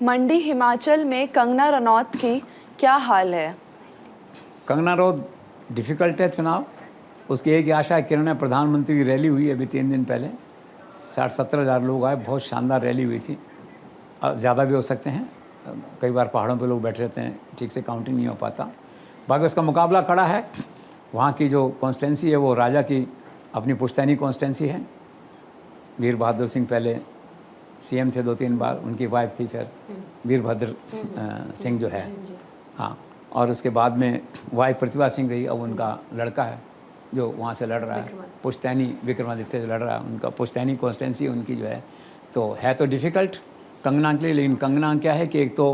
मंडी हिमाचल में कंगना रनौत की क्या हाल है? कंगना रनौत डिफ़िकल्ट है चुनाव। उसकी एक ही आशा है किरण है। प्रधानमंत्री की रैली हुई अभी 3 दिन पहले, 60-70 हज़ार लोग आए। बहुत शानदार रैली हुई थी। ज़्यादा भी हो सकते हैं, कई बार पहाड़ों पे लोग बैठे रहते हैं, ठीक से काउंटिंग नहीं हो पाता। बाकी उसका मुकाबला कड़ा है। वहाँ की जो कॉन्स्टिट्यूंसी है वो राजा की अपनी पुश्तैनी कॉन्स्टिट्यूंसी है। वीर बहादुर सिंह पहले सीएम थे 2-3 बार, उनकी वाइफ थी फिर वीरभद्र सिंह जो है, हाँ। और उसके बाद में वाइफ प्रतिभा सिंह रही। अब उनका लड़का है जो वहाँ से लड़ रहा है, पुश्तैनी विक्रमादित्य जो लड़ रहा है, उनका पुश्तैनी कॉन्स्टिट्यूंसी उनकी जो है। तो है तो डिफ़िकल्ट कंगना के लिए, लेकिन कंगना क्या है कि एक तो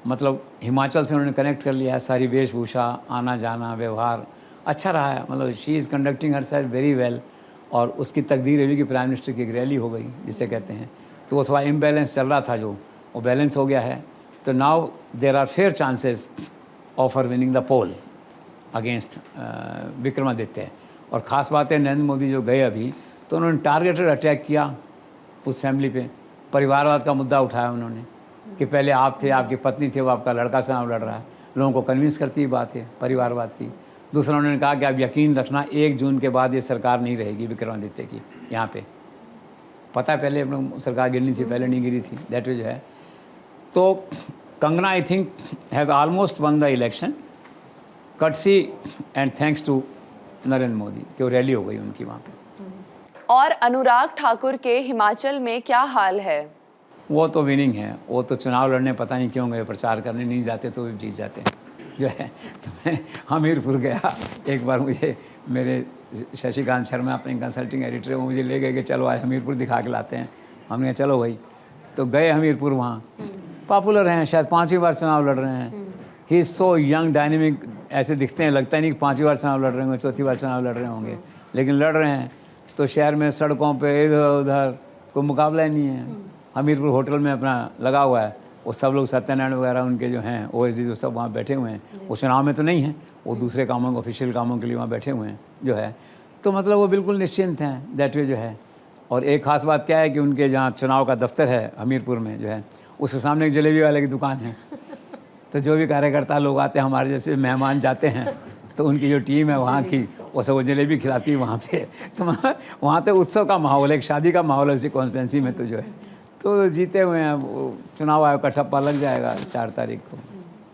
मतलब हिमाचल से उन्होंने कनेक्ट कर लिया है। सारी वेशभूषा, आना जाना, व्यवहार अच्छा रहा है। मतलब she is conducting her self very well. और उसकी तकदीर ये भी कि प्राइम मिनिस्टर की एक रैली हो गई जिसे कहते हैं, तो वो थोड़ा इम्बैलेंस चल रहा था, जो वो बैलेंस हो गया है। तो now there are fair chances of her winning the poll against Vikramaditya. और ख़ास बात है नरेंद्र मोदी जो गए अभी, तो उन्होंने टारगेटेड अटैक किया उस फैमिली पे। परिवारवाद का मुद्दा उठाया उन्होंने कि पहले आप थे, आपकी पत्नी थे, वो आपका लड़का चुनाव लड़ रहा है। लोगों को कन्विंस करती ही बात है परिवारवाद की। दूसरा उन्होंने कहा कि आप यकीन रखना 1 जून के बाद ये सरकार नहीं रहेगी विक्रमादित्य की यहाँ पे। पता है पहले हम लोग सरकार गिरनी थी, पहले नहीं गिरी थी, दैट वे जो है। तो Kangana I think has almost won the election courtesy and thanks to Narendra Modi कि वो रैली हो गई उनकी वहाँ पे। और अनुराग ठाकुर के हिमाचल में क्या हाल है? वो तो विनिंग है। वो तो चुनाव लड़ने पता नहीं क्यों गए, प्रचार करने नहीं जाते तो भी जीत जाते हैं जो है। तो मैं हमीरपुर गया एक बार, मुझे मेरे शशिकांत शर्मा अपने कंसल्टिंग एडिटर, वो मुझे ले गए कि चलो आज हमीरपुर दिखा के लाते हैं। हमने कहा चलो भाई। तो गए हमीरपुर, वहाँ पॉपुलर हैं, शायद 5वीं बार चुनाव लड़ रहे हैं। He is so young dynamic, ऐसे दिखते हैं, लगता नहीं कि 5वीं बार चुनाव लड़ रहे होंगे, 4थी बार चुनाव लड़ रहे होंगे, लेकिन लड़ रहे हैं। तो शहर में सड़कों पे इधर उधर कोई मुकाबला ही नहीं है। हमीरपुर होटल में अपना लगा हुआ है, वो सब लोग सत्यनारायण वगैरह उनके जो हैं ओएसडी जो सब वहाँ बैठे हुए हैं। वो चुनाव में तो नहीं है, वो दूसरे कामों, ऑफिशियल कामों के लिए वहाँ बैठे हुए हैं जो है। तो मतलब वो बिल्कुल निश्चिंत हैं, दैट वे जो है। और एक ख़ास बात क्या है कि उनके जहाँ चुनाव का दफ्तर है हमीरपुर में जो है, उसके सामने एक जलेबी वाले की दुकान है। तो जो भी कार्यकर्ता लोग आते हैं, हमारे जैसे मेहमान जाते हैं, तो उनकी जो टीम है वहाँ की, वो सब वो जलेबी खिलाती है वहाँ पे। तो वहाँ तो उत्सव का माहौल है, एक शादी का माहौल है उसी कॉन्स्टिट्यूंसी में। तो जो है तो जीते हुए हैं। वो चुनाव आयोग का ठप्पा लग जाएगा 4 तारीख को।